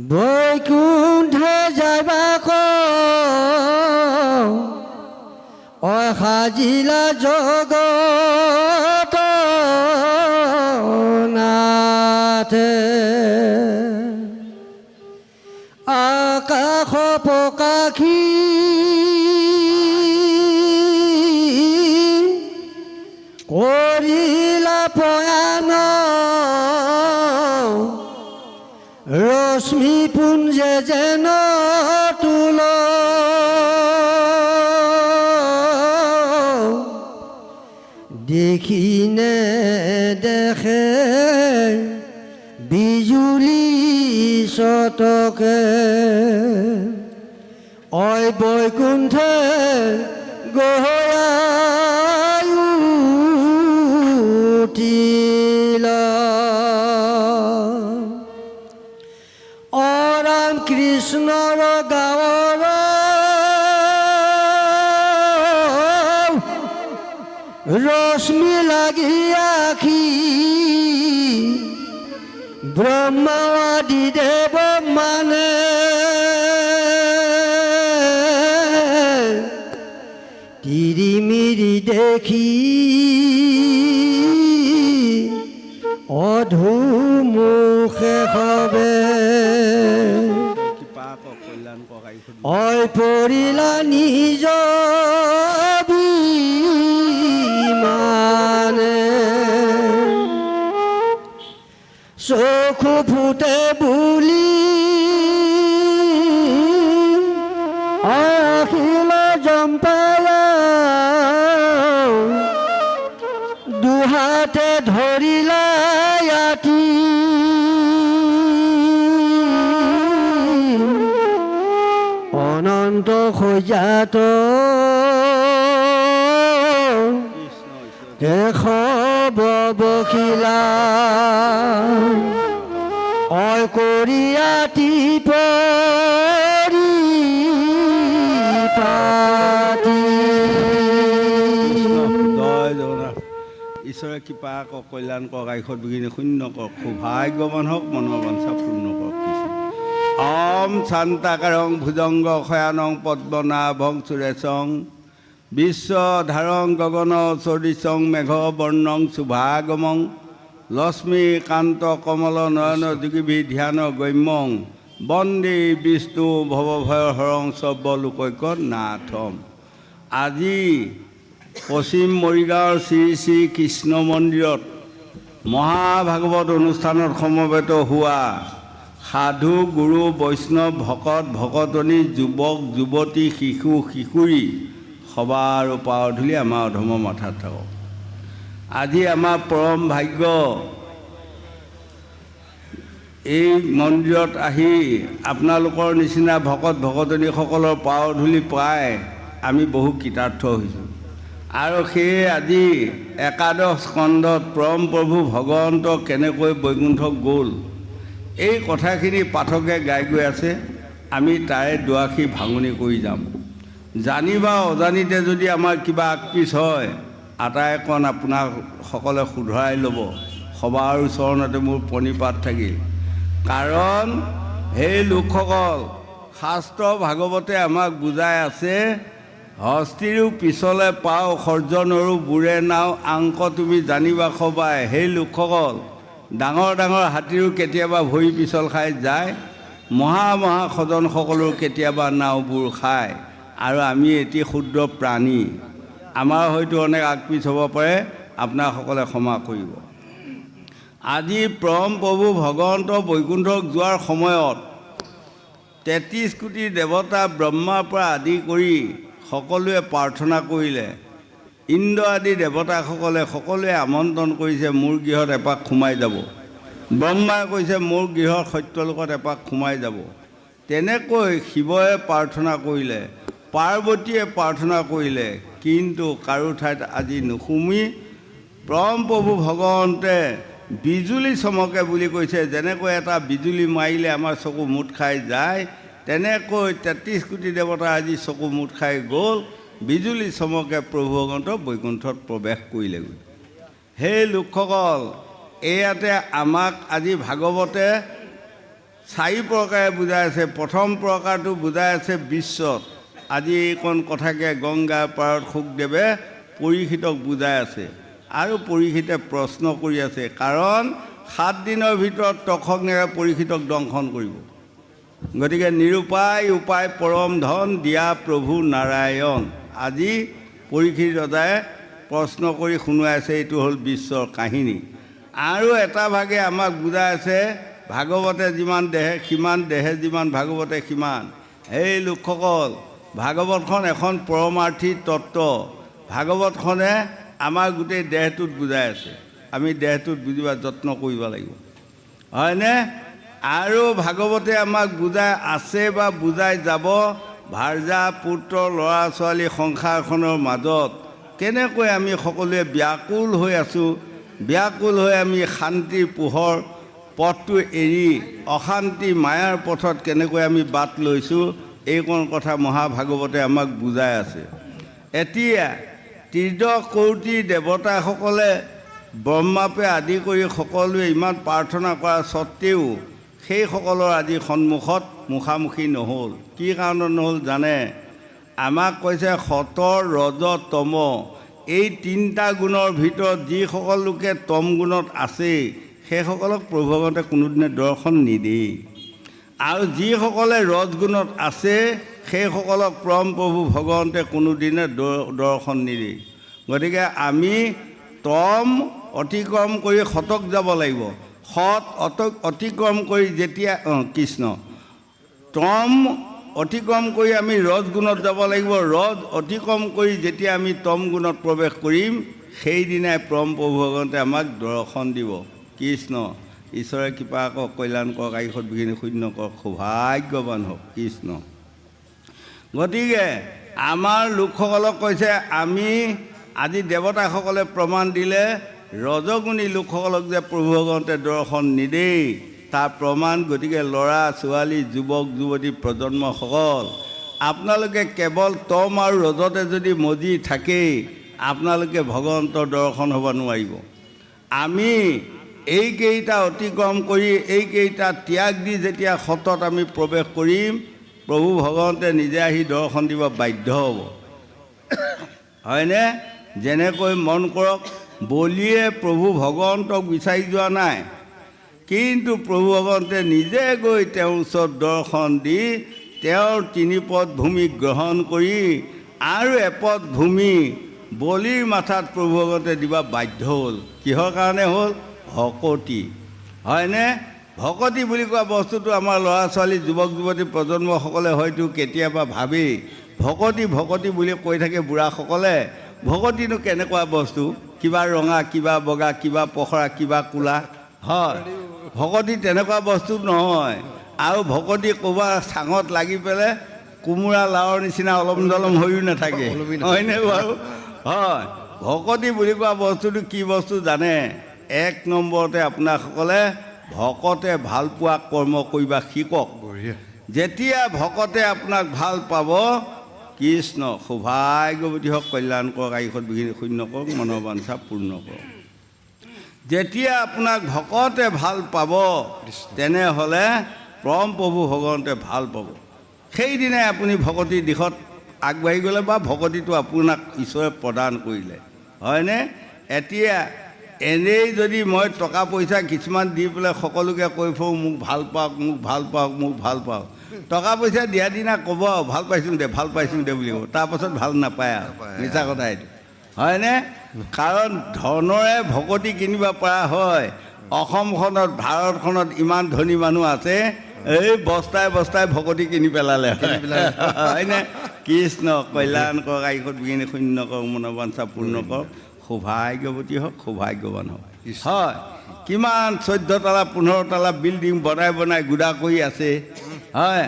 বৈকুণ্ঠে যাইবাক সাজিলা জগত নাথে আকাশ পকাশী কৰিলা প্ৰয়াণ ৰশ্মি পুঞ্জে যেন তুল দেখিনে দেখে বিজুলি শতকে অই বৈকুণ্ঠে গহয়াই উঠিলা অৰাম কৃষ্ণৰ গাঁৱৰ ৰশ্মি লাগি আখি ব্ৰহ্মা আদি দেৱ মানে তিৰিমিৰি দেখি অধুমুখে হবে অই পৰিলা নিজ বিমানে চকু ফুটে বুলি আহিল জম্পালা দুহাতে ধৰিলা আতি অনন্ত সজাত শেষ বখিলা অই কৰি আতি পৰি পাতি ঈশ্বৰে কৃপা কৰক কল্যাণ কৰক আয়ুষত বিঘিনি শূন্য কৰক সৌভাগ্যৱান হওক মনৰ বাঞ্ছা পূৰ্ণ কৰক ওম শান্তাকাৰং ভুজংগ শয়ানং পদ্মনাভং সুৰেশং বিশ্বধাৰং গগন চৰিচং মেঘ বৰ্ণং শুভাগমং লক্ষ্মী কান্ত কমল নয়ন যোগীভি ধ্যান গম্যং বন্দে বিষ্ণু ভৱভয় হৰং সৰ্বলোকৈক নাথম। আজি পশ্চিম মৰিগাঁৱৰ শ্ৰী শ্ৰী কৃষ্ণ মন্দিৰত মহাভাগৱত অনুষ্ঠানত সমবেত হোৱা সাধু গুৰু বৈষ্ণৱ ভকত ভকতনী যুৱক যুৱতী শিশু কিশোৰী সবাৰ পাৱধূলি আমাৰ অধৰ্ম মাথাত থাকক। আজি আমাৰ পৰম ভাগ্য এই মন্দিৰত আহি আপোনালোকৰ নিচিনা ভকত ভকতনীসকলৰ পাৱধূলি পাই আমি বহু কৃতাৰ্থ হৈছোঁ আৰু সেয়ে আজি একাদশ স্কন্ধত পৰম প্ৰভু ভগৱন্ত কেনেকৈ বৈকুণ্ঠক গ'ল এই কথাখিনি পাঠকে গাই গৈ আছে। আমি তাৰে দুআষি ভাঙনি কৰি যাম। জানি বা অজানিতে যদি আমাৰ কিবা আকপিচ হয় আটাইকণ আপোনাক সকলে শুধৰাই ল'ব। সবাৰ ওচৰণতে মোৰ প্ৰণিপাত থাকিল। কাৰণ সেই লোকসকল শাস্ত্ৰ ভাগৱতে আমাক বুজাই আছে হস্তিৰো পিছলে পাওঁ সৰ্জনৰো বুৰে নাও আংক তুমি জানিবা সবাই। সেই লোকসকল ডাঙৰ ডাঙৰ হাতীৰো কেতিয়াবা ভৰি পিছল খাই যায়, মহা মহা সজনসকলৰ কেতিয়াবা নাওবোৰ খায়। আৰু আমি এটি ক্ষুদ্ৰ প্ৰাণী, আমাৰ হয়তো অনেক আকপিচ হ'ব পাৰে, আপোনাসকলে ক্ষমা কৰিব। আজি পৰম প্ৰভু ভগৱন্ত বৈকুণ্ঠক যোৱাৰ সময়ত ৩৩ কোটি দেৱতা ব্ৰহ্মাৰ পৰা আদি কৰি সকলোৱে প্ৰাৰ্থনা কৰিলে। ইন্দ্ৰ আদি দেৱতাসকলে সকলোৱে আমন্ত্ৰণ কৰিছে মোৰ গৃহত এপাক সোমাই যাব। ব্ৰহ্মাই কৈছে মোৰ গৃহত সত্যলোকত এপাক সোমাই যাব। তেনেকৈ শিৱই প্ৰাৰ্থনা কৰিলে, পাৰ্বতীয়ে প্ৰাৰ্থনা কৰিলে, কিন্তু কাৰো ঠাইত আজি নুসুমি পৰম প্ৰভু ভগৱন্তে বিজুলী চমকে বুলি কৈছে। যেনেকৈ এটা বিজুলী মাৰিলে আমাৰ চকু মুঠ খাই যায়, তেনেকৈ ৩৩ কোটি দেৱতা আজি চকু মুঠ খাই গ'ল। বিজুলী চমকে প্ৰভু ভগৱন্ত বৈকুণ্ঠত প্ৰৱেশ কৰিলেগৈ। সেই লোকসকল এয়াতে আমাক আজি ভাগৱতে চাৰি প্ৰকাৰে বুজাই আছে। প্ৰথম প্ৰকাৰটো বুজাই আছে বিশ্বত। আজি এইকণ কথাকে গংগাৰ পাৰত শুকদেৱে পৰীক্ষিতক বুজাই আছে আৰু পৰীক্ষিতে প্ৰশ্ন কৰি আছে, কাৰণ 7 দিনৰ ভিতৰত তক্ষজ্ঞে পৰীক্ষিতক দংশন কৰিব। গতিকে নিৰুপায় উপায় পৰম ধন দিয়া প্ৰভু নাৰায়ণ। আজি পৰীক্ষিত ৰজাই প্ৰশ্ন কৰি শুনোৱাই আছে। এইটো হ'ল বিশ্বৰ কাহিনী। আৰু এটা ভাগে আমাক বুজাই আছে, ভাগৱতে যিমান দেহে সিমান, দেহে যিমান ভাগৱতে সিমান। এই লোকসকল, ভাগৱতখন এখন পৰমাৰ্থী তত্ত্ব। ভাগৱতখনে আমাৰ গোটেই দেহটোত বুজাই আছে। আমি দেহটোত বুজিবা যত্ন কৰিব লাগিব, হয়নে? আৰু ভাগৱতে আমাক বুজাই আছে বা বুজাই যাব, ভাৰ্যা পুত্ৰ ল'ৰা ছোৱালী সংসাৰখনৰ মাজত কেনেকৈ আমি সকলোৱে ব্যাকুল হৈ আছোঁ। ব্যাকুল হৈ আমি শান্তিৰ পোহৰ পথটো এৰি অশান্তি মায়াৰ পথত কেনেকৈ আমি বাট লৈছোঁ, এইকণ কথা মহাভাগৱতে আমাক বুজাই আছে। এতিয়া ত্ৰিদশ দেৱতাসকলে ব্ৰহ্মাপে আদি কৰি সকলোৱে ইমান প্ৰাৰ্থনা কৰা স্বত্তেও সেইসকলৰ আজি সন্মুখত মুখামুখি নহ'ল। কি কাৰণত নহ'ল জানে? আমাক কৈছে সত ৰজ তম, এই 3টা গুণৰ ভিতৰত যিসকল লোকে তম গুণত আছে সেইসকলক প্ৰভু ভগৱন্তে কোনোদিনে দৰ্শন নিদিয়ে, আৰু যিসকলে ৰজগুণত আছে সেইসকলক পৰম প্ৰভু ভগৱন্তে কোনোদিনে দৰ্শন নিদিয়ে। গতিকে আমি তম অতিক্ৰম কৰি সতক যাব লাগিব। সৎ অতিক্ৰম কৰি যেতিয়া কৃষ্ণ তম অতিক্ৰম কৰি আমি ৰজগুণত যাব লাগিব। ৰজ অতিক্ৰম কৰি যেতিয়া আমি তম গুণত প্ৰৱেশ কৰিম, সেইদিনাই পৰম প্ৰভু ভগৱন্তে আমাক দৰ্শন দিব। কৃষ্ণ ঈশ্বৰে কৃপা কৰক, কল্যাণ কৰক, আয়ুষত বিঘিনি শূন্য কৰক, সৌভাগ্যৱান হওক কৃষ্ণ। গতিকে আমাৰ লোকসকলক কৈছে, আমি আজি দেৱতাসকলে প্ৰমাণ দিলে ৰজগুণী লোকসকলক যে প্ৰভু ভগৱন্তে দৰ্শন নিদেই, তাৰ প্ৰমাণ। গতিকে ল'ৰা ছোৱালী যুৱক যুৱতী প্ৰজন্মসকল, আপোনালোকে কেৱল তম আৰু ৰজতে যদি মজি থাকেই, আপোনালোকে ভগৱন্তৰ দৰ্শন হ'ব নোৱাৰিব। আমি এইকেইটা অতিক্ৰম কৰি এইকেইটা ত্যাগ দি যেতিয়া সতত আমি প্ৰৱেশ কৰিম, প্ৰভু ভগৱন্তে নিজে আহি দৰ্শন দিব বাধ্য হ'ব, হয়নে? যেনেকৈ মন কৰক, বলিয়ে প্ৰভু ভগৱন্তক বিচাৰি যোৱা নাই, কিন্তু প্ৰভু ভগৱন্তে নিজে গৈ তেওঁৰ ওচৰত দৰ্শন দি তেওঁৰ 3 পদ ভূমি গ্ৰহণ কৰি আৰু এপদ ভূমি বলিৰ মাথাত প্ৰভু ভগৱন্তে দিবা বাধ্য হ'ল। কিহৰ কাৰণে হ'ল? ভকতি, হয়নে? ভকতি বুলি কোৱা বস্তুটো আমাৰ ল'ৰা ছোৱালী যুৱক যুৱতী প্ৰজন্মসকলে হয়তো কেতিয়াবা ভাবেই, ভকতি ভকতি বুলি কৈ থাকে বুঢ়াসকলে। ভকতিনো কেনেকুৱা বস্তু? কিবা ৰঙা, কিবা বগা, কিবা পখৰা, কিবা ক'লা, হয়? ভকতি তেনেকুৱা বস্তু নহয়। আৰু ভকতি ক'ৰবাত চাঙত লাগি পেলাই কোমোৰা লাওৰ নিচিনা অলম জলম হৈও নাথাকে, হয়নে বাৰু? হয়, ভকতি বুলি কোৱা বস্তুটো কি বস্তু জানে? 1 নম্বৰতে আপোনাসকলে ভকতে ভাল পোৱা কৰ্ম কৰিবা শিকক। যেতিয়া ভকতে আপোনাক ভাল পাব, কৃষ্ণ সৌভাগ্যৱতী হওক, কল্যাণ কৰক, আয়ুষত বিঘিনি শূন্য কৰক, মনৰ বাঞ্ছা পূৰ্ণ কৰক। যেতিয়া আপোনাক ভকতে ভাল পাব, তেনেহ'লে পৰম প্ৰভু ভগৱন্তে ভাল পাব। সেইদিনাই আপুনি ভকতিৰ দিশত আগবাঢ়ি গ'লে বা ভকতিটো আপোনাক ঈশ্বৰে প্ৰদান কৰিলে, হয়নে? এতিয়া এনেই যদি মই টকা পইচা কিছুমান দি পেলাই সকলোকে কৈ ফুৰোঁ মোক ভাল পাওক, মোক ভাল পাওক, মোক ভাল পাওক, টকা পইচা দিয়া দিনা ক'ব ভাল পাইছোঁ দে, ভাল পাইছোঁ দে বুলি ক'ব, তাৰপাছত ভাল নাপায় আৰু, মিছা কথা এইটো, হয়নে? কাৰণ ধনেৰে ভকতি কিনিব পৰা হয়। অসমখনত ভাৰতখনত ইমান ধনী মানুহ আছে, এই বস্তাই বস্তাই ভকতি কিনি পেলালে, হয়নে? কৃষ্ণ কল্যাণ কৰক, আয়ুষত বিঘিনি শূন্য কৰক, মনৰ বাঞ্ছা পূৰ্ণ কৰক, সৌভাগ্যৱতী হওক, সৌভাগ্যৱান হওক। হয়, কিমান 14 তলা 15 তলা বিল্ডিং বনাই বনাই গুদা কৰি আছে, হয়?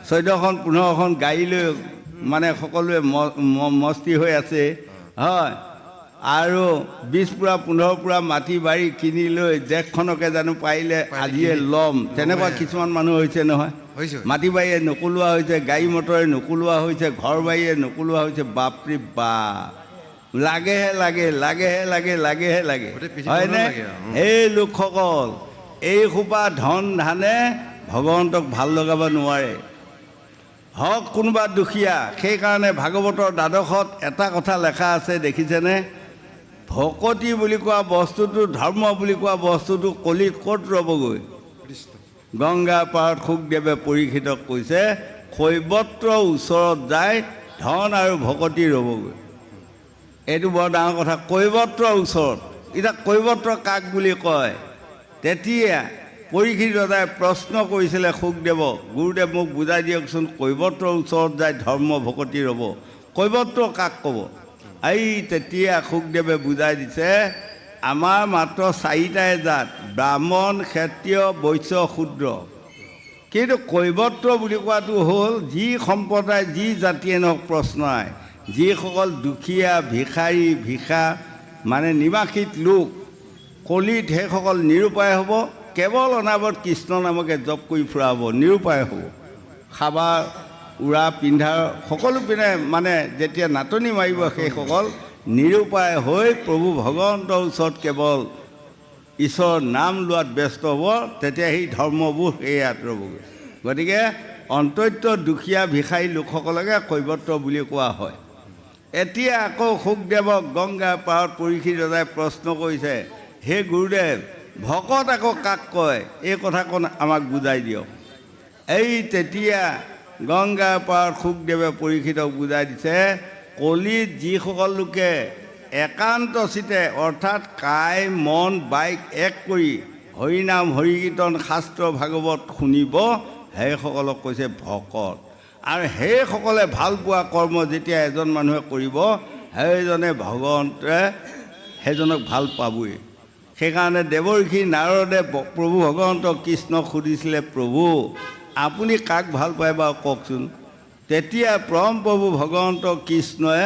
14খন 15খন গাড়ী লৈ মানে সকলোৱে মস্তি হৈ আছে, হয়? আৰু 20 পুৰা 15 পুৰা মাটি বাৰী কিনি লৈ দেশখনকে জানো পাৰিলে আজিয়ে ল'ম, তেনেকুৱা কিছুমান মানুহ হৈছে নহয়। মাটি বাৰীয়ে নকলোৱা হৈছে, গাড়ী মটৰে নকলোৱা হৈছে, ঘৰ বাৰীয়ে নকলোৱা হৈছে। বাপৰে বাপ, লাগেহে লাগে, লাগেহে লাগে, লাগেহে লাগে, হয়নে? এই লোকসকল এই সোপা ধন ধানে ভগৱন্তক ভাল লগাব নোৱাৰে। হওক কোনোবা দুখীয়া, সেইকাৰণে ভাগৱতৰ দ্বাদশত এটা কথা লেখা আছে দেখিছেনে? ভকতি বুলি কোৱা বস্তুটো, ধৰ্ম বুলি কোৱা বস্তুটো কলিত ক'ত ৰ'বগৈ? গংগা পাৰত শুকদেৱে পৰীক্ষিতক কৈছে শৈৱত্ৰৰ ওচৰত যায় ধন আৰু ভকতি ৰ'বগৈ। এইটো বৰ ডাঙৰ কথা, কৈৱত্ৰৰ ওচৰত। এতিয়া কৈৱত্ৰ কাক বুলি কয়? তেতিয়া পৰীক্ষিত ৰজাই প্ৰশ্ন কৰিছিলে শুকদেৱক, গুৰুদেৱ মোক বুজাই দিয়কচোন, কৈৱত্ৰৰ ওচৰত যায় ধৰ্ম ভকতি ৰ'ব, কৈৱত্ৰ কাক ক'ব? তেতিয়া শুকদেৱে বুজাই দিছে, আমাৰ মাত্ৰ চাৰিটাই জাত, ব্ৰাহ্মণ, ক্ষত্ৰিয়, বৈশ্য, শূদ্ৰ। কিন্তু কৈৱত্ৰ বুলি কোৱাটো হ'ল যি সম্প্ৰদায়, যি জাতিয়ে নহওক প্ৰশ্ন নাই, যিসকল দুখীয়া, ভিখাৰী, ভিক্ষা মানে নিবাসিত লোক কলিত, সেইসকল নিৰুপায় হ'ব। কেৱল অনাবত কৃষ্ণ নামকে জপ কৰি ফুৰা হ'ব, নিৰুপায় হ'ব। খাবা, উৰা, পিন্ধা সকলো পিনে মানে যেতিয়া নাটনি মাৰিব, সেইসকল নিৰুপায় হৈ প্ৰভু ভগৱন্তৰ ওচৰত কেৱল ঈশ্বৰৰ নাম লোৱাত ব্যস্ত হ'ব। তেতিয়া সেই ধৰ্মবোৰ সেয়াত ৰ'বগৈ। গতিকে অন্তত্য দুখীয়া ভিখাৰী লোকসকলকে কৈৱত্ৰ বুলি কোৱা হয়। এতিয়া আকৌ শুকদেৱক গংগা পাৰত পৰীক্ষিত ৰজাই প্ৰশ্ন কৰিছে, হে গুৰুদেৱ, ভকত আকৌ কাক কয়? এই কথাকণ আমাক বুজাই দিয়ক। তেতিয়া গংগা পাৰত শুকদেৱে পৰীক্ষিতক বুজাই দিছে, কলিত যিসকল লোকে একান্ত চিতে অৰ্থাৎ কায় মন বাইক এক কৰি হৰিনাম হৰিকীৰ্তন শাস্ত্ৰ ভাগৱত শুনিব, সেইসকলক কৈছে ভকত। আৰু সেইসকলে ভাল পোৱা কৰ্ম যেতিয়া এজন মানুহে কৰিব, সেইজনে ভগৱন্তে সেইজনক ভাল পাবই। সেইকাৰণে দেৱৰ্ষি নাৰদে প্ৰভু ভগৱন্ত কৃষ্ণক সুধিছিলে, প্ৰভু আপুনি কাক ভাল পায় বাৰু কওকচোন? তেতিয়া পৰম প্ৰভু ভগৱন্ত কৃষ্ণই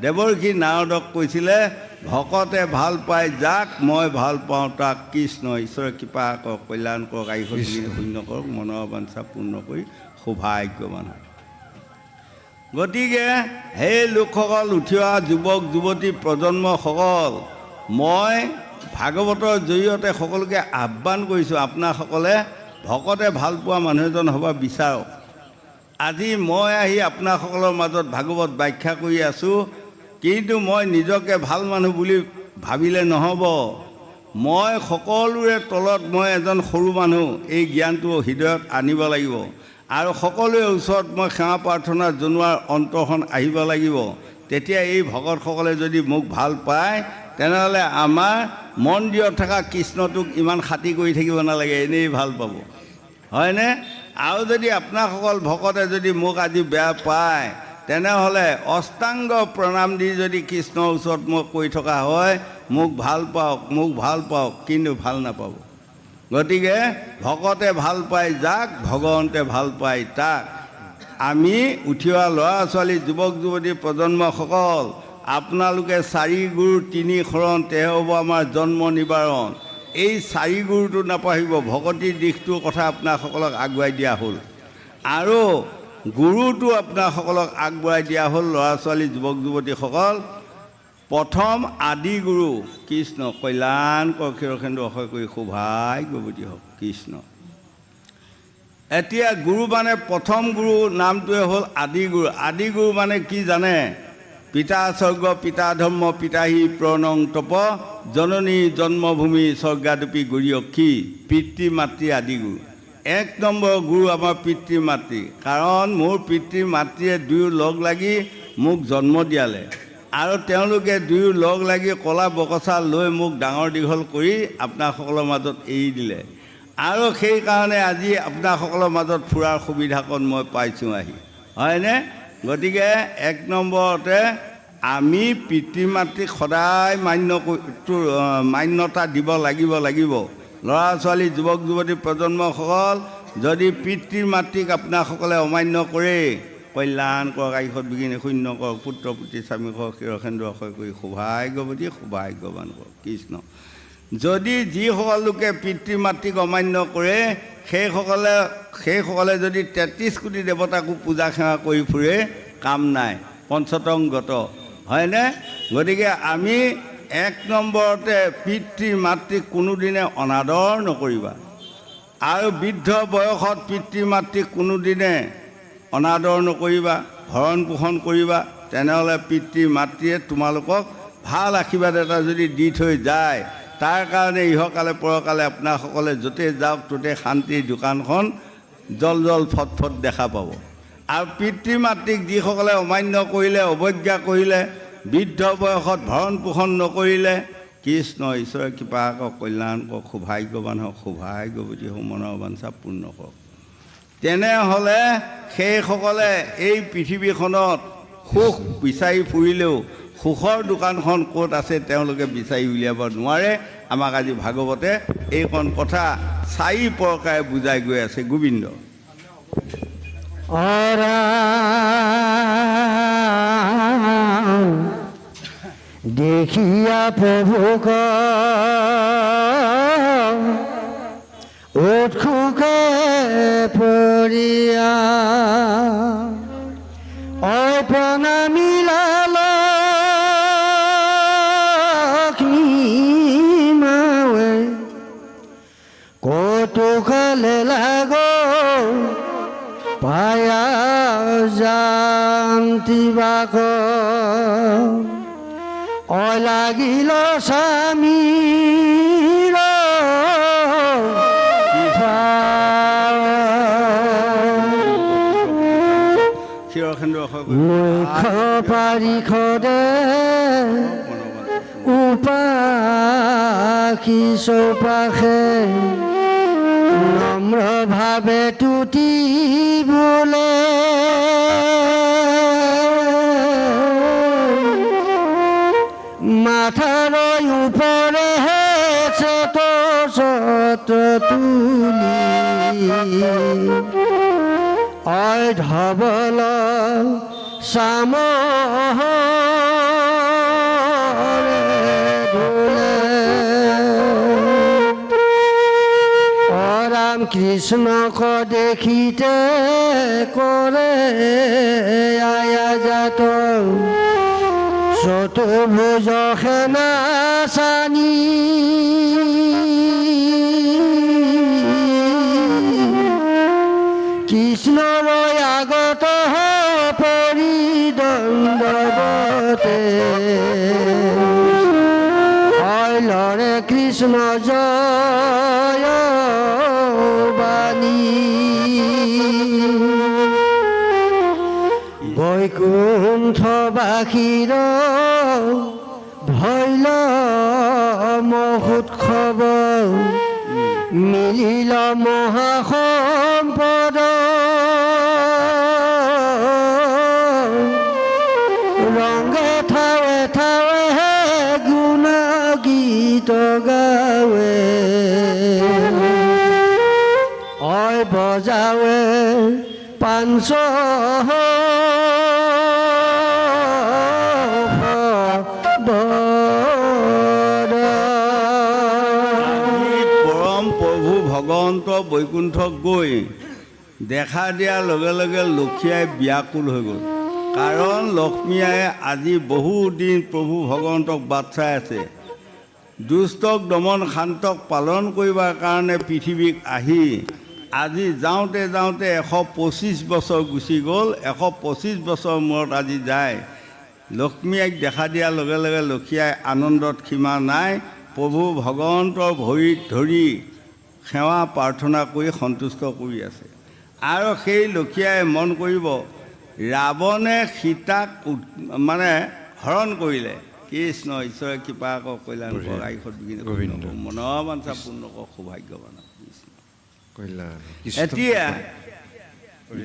দেৱৰ্ষি নাৰদক কৈছিলে, ভকতে ভাল পায় যাক মই ভাল পাওঁ তাক কৃষ্ণ। ঈশ্বৰে কৃপা কৰক, কল্যাণ কৰক, আয়ুষ শূন্য কৰক, মনৰ বাঞ্ছা পূৰ্ণ কৰি সৌভাগ্যৱান হয়। গতিকে সেই লোকসকল, উঠি অহা যুৱক যুৱতী প্ৰজন্মসকল, মই ভাগৱতৰ জৰিয়তে সকলোকে আহ্বান কৰিছোঁ, আপোনাসকলে ভকতে ভাল পোৱা মানুহ এজন হ'ব বিচাৰক। আজি মই আহি আপোনাসকলৰ মাজত ভাগৱত ব্যাখ্যা কৰি আছোঁ, কিন্তু মই নিজকে ভাল মানুহ বুলি ভাবিলে নহ'ব। মই সকলোৰে তলত মই এজন সৰু মানুহ, এই জ্ঞানটো হৃদয়ত আনিব লাগিব। আৰু সকলোৰে ওচৰত মই সেৱা প্ৰাৰ্থনা জনোৱাৰ অন্তৰখন আহিব লাগিব। তেতিয়া এই ভকতসকলে যদি মোক ভাল পায়, তেনেহ'লে আমাৰ মন্দিৰত থকা কৃষ্ণটোক ইমান খাতি কৰি থাকিব নালাগে, এনেই ভাল পাব, হয়নে? আৰু যদি আপোনাসকল ভকতে যদি মোক আজি বেয়া পায়, তেনেহ'লে অষ্টাংগ প্ৰণাম দি যদি কৃষ্ণৰ ওচৰত মই কৈ থকা হয়, মোক ভাল পাওক, মোক ভাল পাওক, কিন্তু ভাল নাপাব। গতিকে ভকতে ভাল পায় যাক, ভগৱন্তে ভাল পায় তাক। আমি উঠি অহা ল'ৰা ছোৱালী, যুৱক যুৱতী প্ৰজন্মসকল, আপোনালোকে 4 গুৰু 3 শৰণ, তেহে হ'ব আমাৰ জন্ম নিবাৰণ। এই 4 গুৰুটো নাপাহৰিব। ভকতিৰ দিশটোৰ কথা আপোনাসকলক আগুৱাই দিয়া হ'ল, আৰু গুৰুটো আপোনাসকলক আগবঢ়াই দিয়া হ'ল। ল'ৰা ছোৱালী, যুৱক যুৱতীসকল, প্ৰথম আদি গুৰু কৃষ্ণ, কল্যাণ কৰক, ক্ষীৰখেন্দু অক্ষয় কৰি সৌভাগ্যৱতী হওক কৃষ্ণ। এতিয়া গুৰু মানে প্ৰথম গুৰু নামটোৱে হ'ল আদি গুৰু। আদি গুৰু মানে কি জানে? পিতা স্বৰ্গ, পিতা ধৰ্ম, পিতাহি প্ৰণং তপ, জননী জন্মভূমি স্বৰ্গাদপি গৰিয়সী। পিতৃ মাতৃ আদি গুৰু। 1 নম্বৰ গুৰু আমাৰ পিতৃ মাতৃ, কাৰণ মোৰ পিতৃ মাতৃয়ে দুয়ো লগ লাগি মোক জন্ম দিয়ালে, আৰু তেওঁলোকে দুয়ো লগ লাগি কলা বকচা লৈ মোক ডাঙৰ দীঘল কৰি আপোনাসকলৰ মাজত এৰি দিলে। আৰু সেইকাৰণে আজি আপোনাসকলৰ মাজত ফুৰাৰ সুবিধাকণ মই পাইছোঁ আহি, হয়নে? গতিকে 1 নম্বৰতে আমি পিতৃ মাতৃক সদায় মান্যতা দিব লাগিব। ল'ৰা ছোৱালী, যুৱক যুৱতী প্ৰজন্মসকল, যদি পিতৃ মাতৃক আপোনাসকলে অমান্য কৰে, কল্যাণ কৰক, আয়ুষত বিঘিনি শূন্য কৰক, পুত্ৰ পুত্ৰী স্বামী কৰক, ক্ষীৰখেন্দু অক্ষয় কৰি সৌভাগ্যৱতী সৌভাগ্যৱান কৰক কৃষ্ণ। যদি যিসকল লোকে পিতৃ মাতৃক অমান্য কৰে, সেইসকলে যদি 33 কোটি দেৱতাকো পূজা সেৱা কৰি ফুৰে, কাম নাই, পঞ্চতংগত, হয়নে? গতিকে আমি 1 নম্বৰতে পিতৃ মাতৃক কোনোদিনে অনাদৰ নকৰিবা। আৰু বৃদ্ধ বয়সত পিতৃ মাতৃক কোনোদিনে অনাদৰ নকৰিবা, ভৰণ পোষণ কৰিবা। তেনেহ'লে পিতৃ মাতৃয়ে তোমালোকক ভাল আশীৰ্বাদ এটা যদি দি থৈ যায়, তাৰ কাৰণে ইহকালে পৰকালে আপোনাসকলে য'তে যাওক ত'তে শান্তিৰ দোকানখন জল জল ফটফট দেখা পাব। আৰু পিতৃ মাতৃক যিসকলে অমান্য কৰিলে, অৱজ্ঞা কৰিলে, বৃদ্ধ বয়সত ভৰণ পোষণ নকৰিলে, কৃষ্ণ ঈশ্বৰে কৃপা কৰক, কল্যাণ কৰক, সৌভাগ্যৱান হওক, সৌভাগ্যৱতী হওক, মনৰ বাঞ্ছা পূৰ্ণ কৰক। তেনেহ'লে সেইসকলে এই পৃথিৱীখনত সুখ বিচাৰি ফুৰিলেও সুখৰ দোকানখন ক'ত আছে তেওঁলোকে বিচাৰি উলিয়াব নোৱাৰে। আমাক আজি ভাগৱতে এইকণ কথা 4 প্ৰকাৰে বুজাই গৈ আছে। গোবিন্দ দেখিয়া প্ৰভুক উৎসুকে পৰিয়া প্ৰণামিলা লক্ষ্মী মাৱে কৌতুকলে লাগ পায়া জান্তি বাক লাগিল স্বামীৰ মুখ পাৰিষদে উপাসী চৌপাশে নম্ৰভাৱে তুতি বোলে মাথাৰ ওপৰে চেত তুলি ধবল শ্যাম ৰাম কৃষ্ণক দেখিতে কৰে আয়া যাত চতুৰ্ভুজ সেনা সানি কৃষ্ণৰ আগত পৰিদণ্ডৱতে লৰে কৃষ্ণ জয় বাণী বৈকুণ্ঠবাসীৰ ভৈল মহোৎসৱ মিলিল মহাসম্পদ ৰংগে ঠাৱে ঠাৱে গুণ গীত গাৱে বজাৱে পাঞ্চ ভগৱন্ত বৈকুণ্ঠক গৈ দেখা দিয়াৰ লগে লগে লক্ষ্মীয়াই ব্যাকুল হৈ গ'ল। কাৰণ লক্ষ্মীয়াই আজি বহুদিন প্ৰভু ভগৱন্তক বাট চাই আছে। দুষ্টক দমন শান্তক পালন কৰিবৰ কাৰণে পৃথিৱীক আহি আজি যাওঁতে যাওঁতে 125 বছৰ গুচি গ'ল। 125 বছৰ মূৰত আজি যায়। লক্ষ্মীয়াক দেখা দিয়াৰ লগে লগে লক্ষ্মীয়াই আনন্দত সীমা নাই। প্ৰভু ভগৱন্তৰ ভৰিত ধৰি সেৱা প্ৰাৰ্থনা কৰি সন্তুষ্ট কৰি আছে। আৰু সেই লক্ষ্মীয়াই মন কৰিব, ৰাৱণে সীতাক মানে হৰণ কৰিলে। কৃষ্ণ ঈশ্বৰে কৃপা কৰক, কল্যাণ কৰক, আয়ুষত বিঘিন মনৰ বাঞ্ছা পূৰ্ণ কৰক, সৌভাগ্যৱান কৃষ্ণ। এতিয়া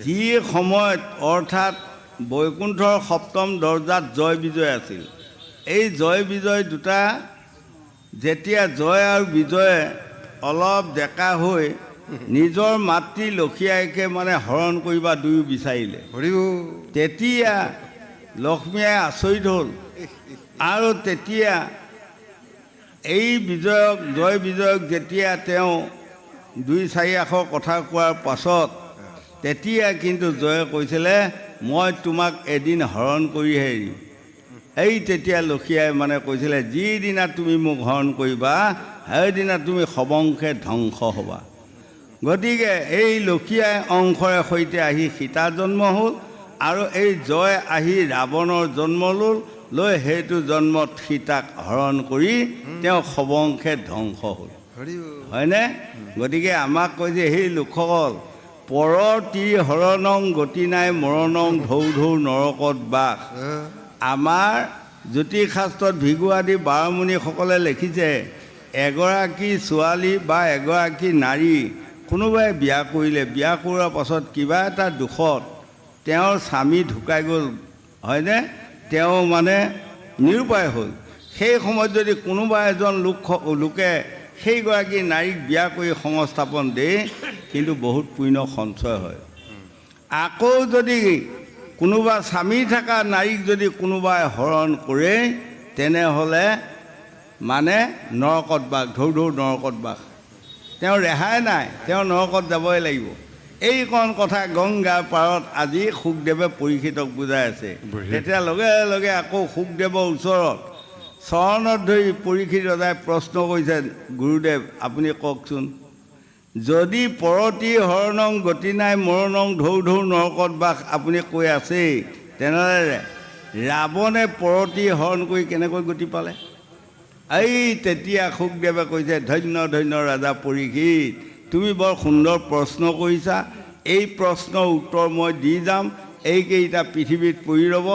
যি সময়ত অৰ্থাৎ বৈকুণ্ঠৰ 7ম দৰ্জাত জয় বিজয় আছিল, এই জয় বিজয় দুটা যেতিয়া জয় আৰু বিজয়ে অলপ ডেকা হৈ নিজৰ মাতৃ লক্ষ্মীয়াইকে মানে হৰণ কৰিবা দুয়ো বিচাৰিলে, তেতিয়া লক্ষ্মীয়ে আচৰিত হ'ল। আৰু তেতিয়া এই বিজয়ক জয় বিজয়ক যেতিয়া তেওঁ 2-4 আখৰ কথা কোৱাৰ পাছত তেতিয়া কিন্তু জয়ে কৈছিলে, মই তোমাক এদিন হৰণ কৰিহে এৰিম। এই তেতিয়া লক্ষ্মীয়াই মানে কৈছিলে, যিদিনা তুমি মোক হৰণ কৰিবা সেইদিনা তুমি সবংশে ধ্বংস হ'বা। গতিকে এই লক্ষীয়াই অংশৰে সৈতে আহি সীতা জন্ম হ'ল আৰু এই জয় আহি ৰাৱণৰ জন্ম লৈ সেইটো জন্মত সীতাক হৰণ কৰি তেওঁ সবংশে ধ্বংস হ'ল হয়নে? গতিকে আমাক কয় যে সেই লোকসকল পৰৰ তি হৰণং গতি নাই মৰণং ঢৌ ঢৌ নৰকত বাস। আমাৰ জ্যোতিষশাস্ত্ৰত ভিগু আদি বাৰমুণিসকলে লিখিছে এগৰাকী ছোৱালী বা এগৰাকী নাৰী কোনোবাই বিয়া কৰিলে, বিয়া কৰোৱাৰ পাছত কিবা এটা দুখত তেওঁৰ স্বামী ঢুকাই গ'ল হয়নে, তেওঁ মানে নিৰুপায় হ'ল, সেই সময়ত যদি কোনোবা এজন লোকে সেইগৰাকী নাৰীক বিয়া কৰি সংস্থাপন দিয়ে কিন্তু বহুত পুণ্য সঞ্চয় হয়। আকৌ যদি কোনোবা স্বামী থকা নাৰীক যদি কোনোবাই হৰণ কৰে তেনেহ'লে মানে নৰকত বাস, ঢৌ ঢৌ নৰকত বাস, তেওঁ ৰেহাই নাই, তেওঁ নৰকত যাবই লাগিব। এইকণ কথা গংগাৰ পাৰত আজি শুকদেৱে পৰীক্ষিতক বুজাই আছে। তেতিয়া লগে লগে আকৌ শুকদেৱৰ ওচৰত চৰণত ধৰি পৰীক্ষিত ৰজাই প্ৰশ্ন কৰিছে, গুৰুদেৱ আপুনি কওকচোন, যদি পৰতি হৰণং গতি নাই মৰণং ঢৌ ঢৌ নৰকত বাস আপুনি কৈ আছেই, তেনেহ'লে ৰাৱণে পৰতি হৰণ কৰি কেনেকৈ গতি পালে? এই তেতিয়া শুকদেৱে কৈছে, ধন্য ধন্য ৰাজা পৰীক্ষিত, তুমি বৰ সুন্দৰ প্ৰশ্ন কৰিছা, এই প্ৰশ্নৰ উত্তৰ মই দি যাম, এইকেইটা পৃথিৱীত পৰি ৰ'ব।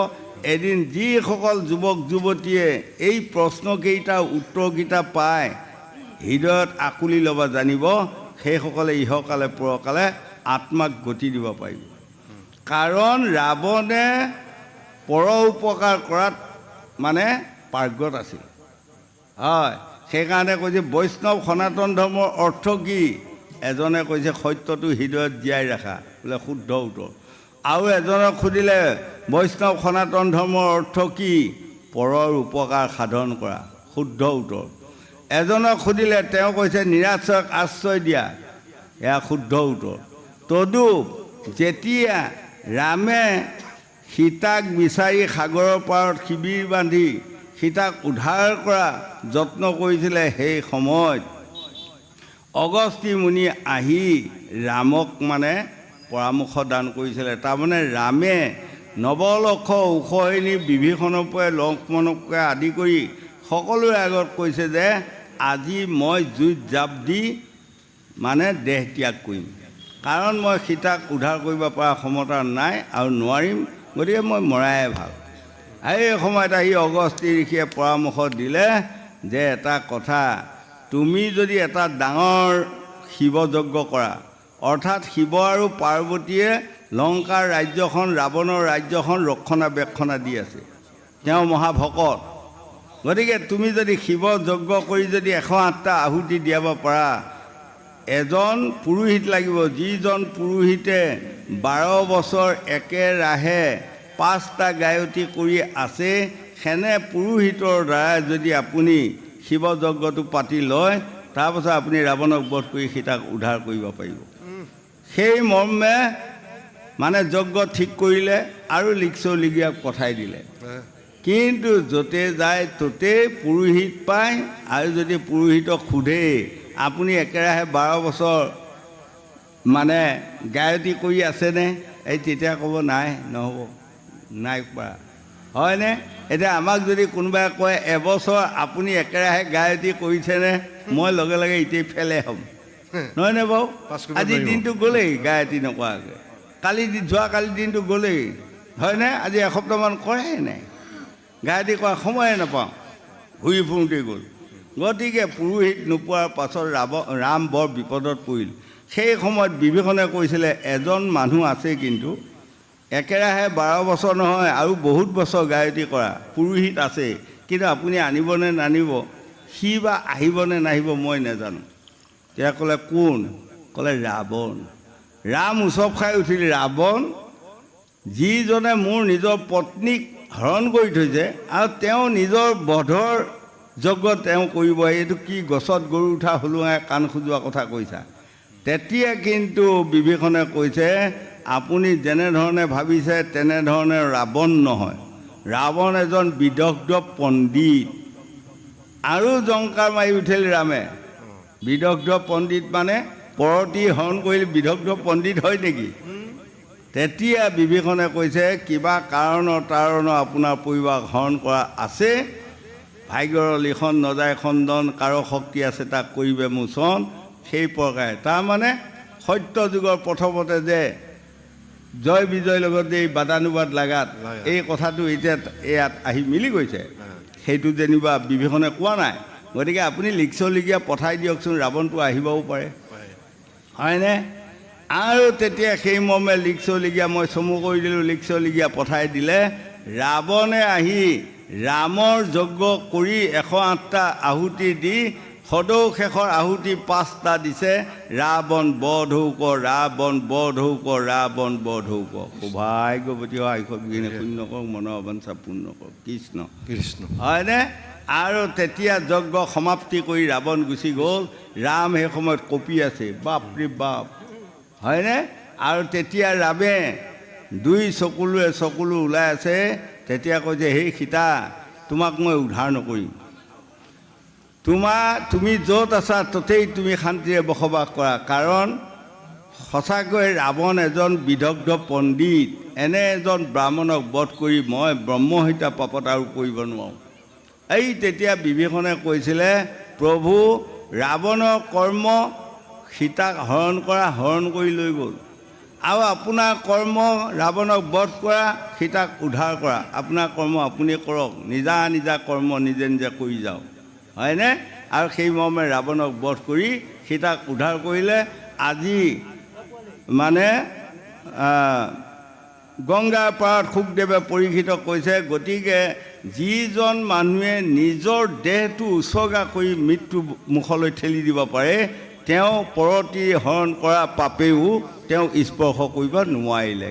এদিন যিসকল যুৱক যুৱতীয়ে এই প্ৰশ্নকেইটাৰ উত্তৰকেইটা পায় হৃদয়ত আকুলি ল'ব জানিব, সেইসকলে ইহকালে পৰকালে আত্মাক গতি দিব পাৰিব। কাৰণ ৰাৱণে পৰ উপকাৰ কৰাত মানে পাৰ্গত আছিল হয়। সেইকাৰণে কৈছে বৈষ্ণৱ সনাতন ধৰ্মৰ অৰ্থ কি? এজনে কৈছে সত্যটো হৃদয়ত জীয়াই ৰাখা, বোলে শুদ্ধ উত্তৰ। আৰু এজনক সুধিলে বৈষ্ণৱ সনাতন ধৰ্মৰ অৰ্থ কি? পৰৰ উপকাৰ সাধন কৰা, শুদ্ধ উত্তৰ। এজনক সুধিলে তেওঁ কৈছে নিৰাশ্ৰয়ক আশ্ৰয় দিয়া, এয়া শুদ্ধ উত্তৰ। তদুপ যেতিয়া ৰামে সীতাক বিচাৰি সাগৰৰ পাৰত শিবিৰ বান্ধি সীতাক উদ্ধাৰ কৰা যত্ন কৰিছিলে, সেই সময়ত অগস্ত্যী মুনি আহি ৰামক মানে পৰামৰ্শ দান কৰিছিলে। তাৰমানে ৰামে নৱলক্ষ উষহিনী বিভীষণৰ পৰা লক্ষ্মণকে আদি কৰি সকলোৰে আগত কৈছে যে আজি মই জুইত জাপ দি মানে দেহ ত্যাগ কৰিম, কাৰণ মই সীতাক উদ্ধাৰ কৰিব পৰা ক্ষমতা নাই আৰু নোৱাৰিম, গতিকে মই মৰাই ভাল। এই সময়ত আহি অগস্ত্যী ঋষিয়ে পৰামৰ্শ দিলে যে এটা কথা, তুমি যদি এটা ডাঙৰ শিৱযজ্ঞ কৰা, অৰ্থাৎ শিৱ আৰু পাৰ্বতীয়ে লংকাৰ ৰাজ্যখন, ৰাৱণৰ ৰাজ্যখন ৰক্ষণাবেক্ষণা দি আছে, তেওঁ মহাভকত। গতিকে তুমি যদি শিৱযজ্ঞ কৰি যদি 108টা আহুতি দিয়াব পাৰা, এজন পুৰোহিত লাগিব, যিজন পুৰোহিতে 12 বছৰ একেৰাহে 5টা গায়ত্ৰী কৰি আছে, সেনে পুৰোহিতৰ দ্বাৰা যদি আপুনি শিৱযজ্ঞটো পাতি লয়, তাৰপাছত আপুনি ৰাৱণক বধ কৰি সীতাক উদ্ধাৰ কৰিব পাৰিব। সেই মৰ্মে মানে যজ্ঞ ঠিক কৰিলে আৰু লিগিয়াক পঠাই দিলে। কিন্তু য'তে যায় ত'তে পুৰোহিত পায়, আৰু যদি পুৰোহিতক সোধে আপুনি একেৰাহে 12 বছৰ মানে গায়ত্ৰী কৰি আছেনে, এই তেতিয়া ক'ব নাই, নহ'ব, নাই পৰা হয়নে? এতিয়া আমাক যদি কোনোবাই কয় এবছৰ আপুনি একেৰাহে গায়ত্ৰী কৰিছেনে, মই লগে লগে এতিয়া ফেলে হ'ম, নহয়নে বাৰু? আজিৰ দিনটো গ'লেই গায়ত্ৰী নকৰাকৈ, যোৱাকালি দিনটো গ'লেই হয়নে? আজি এসপ্তাহমান কৰাই নাই, গায়ত্ৰী কৰা সময়ে নাপাওঁ, ঘূৰি ফুৰোঁতেই গ'ল। গতিকে পুৰোহিত নোপোৱাৰ পাছত ৰাম বৰ বিপদত পৰিল। সেই সময়ত বিভীষণে কৈছিলে এজন মানুহ আছে কিন্তু একেৰাহে 12 বছৰ নহয় আৰু বহুত বছৰ গায়ত্ৰী কৰা পুৰোহিত আছে, কিন্তু আপুনি আনিবনে নানিব, সি বা আহিবনে নাহিব মই নাজানো। তেতিয়া ক'লে কোন? ক'লে ৰাৱণ। ৰাম উচপ খাই উঠিল, ৰাৱণ যিজনে মোৰ নিজৰ পত্নীক হৰণ কৰি থৈছে আৰু তেওঁ নিজৰ বধৰ যজ্ঞ তেওঁ কৰিব, এইটো কি গছত গৰু উঠা হলুৱাই কাণ খোজোৱা কথা কৈছা? তেতিয়া কিন্তু বিভীষণে কৈছে আপুনি যেনেধৰণে ভাবিছে তেনেধৰণে ৰাৱণ নহয়, ৰাৱণ এজন বিদগ্ধ পণ্ডিত। আৰু জংকাৰ মাৰি উঠিল ৰামে, বিদগ্ধ পণ্ডিত মানে পৰতি হৰণ কৰিলে বিদগ্ধ পণ্ডিত হয় নেকি? তেতিয়া বিভীষণে কৈছে কিবা তাৰণৰ আপোনাৰ পৰিবাৰ হৰণ কৰা আছে, ভাগ্যৰ লিখন নজায় খণ্ডন, কাৰো শক্তি আছে তাক কৰিবে মোচন। সেই প্ৰকাৰে তাৰমানে সত্য যুগৰ প্ৰথমতে যে জয় বিজয়ৰ লগত যে এই বাদানুবাদ লাগাত এই কথাটো এতিয়া ইয়াত আহি মিলি গৈছে, সেইটো যেনিবা বিভীষণে কোৱা নাই। গতিকে আপুনি লিখছলিগীয়া পঠাই দিয়কচোন, ৰাৱণটো আহিবও পাৰে, হয়নে? আৰু তেতিয়া সেই মৰ্মে লিখছলিগীয়া মই চমু কৰি দিলোঁ, লিখছলিগীয়া পঠাই দিলে। ৰাৱণে আহি ৰামৰ যজ্ঞ কৰি 108টা আহুতি দি সদৌ শেষৰ আহুতি 5টা দিছে। ৰাৱণ বধৌক, ৰাৱণ বধৌক, ৰাৱণ বধৌক। সৌভাগ্যৱতী আইসবিহীনে শূন্য কৰক, মনৰ অবাঞ্ছা পূৰ্ণ কৰক। কৃষ্ণ কৃষ্ণ হয়নে? আৰু তেতিয়া যজ্ঞ সমাপ্তি কৰি ৰাৱণ গুচি গ'ল। ৰাম সেই সময়ত কঁপি আছে, বাপৰে বাপ, হয়নে? আৰু তেতিয়া ৰামে 2 চকুলো ওলাই আছে। তেতিয়া কয় যে সেই সীতা, তোমাক মই উদ্ধাৰ নকৰিম, তুমি য'ত আছা ততেই তুমি শান্তিৰে বসবাস কৰা। কাৰণ সঁচাকৈ ৰাৱণ এজন বিদগ্ধ পণ্ডিত, এনে এজন ব্ৰাহ্মণক বধ কৰি মই ব্ৰহ্মহত্যা পাপত আৰু কৰিব নোৱাৰোঁ। এই তেতিয়া বিভীষণে কৈছিলে, প্ৰভু ৰাৱণৰ কৰ্ম সীতাক হৰণ কৰা, হৰণ কৰি লৈ গ'ল, আৰু আপোনাৰ কৰ্ম ৰাৱণক বধ কৰা, সীতাক উদ্ধাৰ কৰা। আপোনাৰ কৰ্ম আপুনি কৰক, নিজা নিজা কৰ্ম নিজে নিজে কৰি যাওক, হয়নে? আৰু সেই মৰ্মে ৰাৱণক বধ কৰি সীতাক উদ্ধাৰ কৰিলে। আজি মানে গংগাৰ পাৰত শুকদেৱে পৰীক্ষিতক কৈছে, গতিকে যিজন মানুহে নিজৰ দেহটো উচৰ্গা কৰি মৃত্যু মুখলৈ ঠেলি দিব পাৰে, তেওঁ পৰতি হৰণ কৰা পাপেও তেওঁ স্পৰ্শ কৰিব নোৱাৰিলে।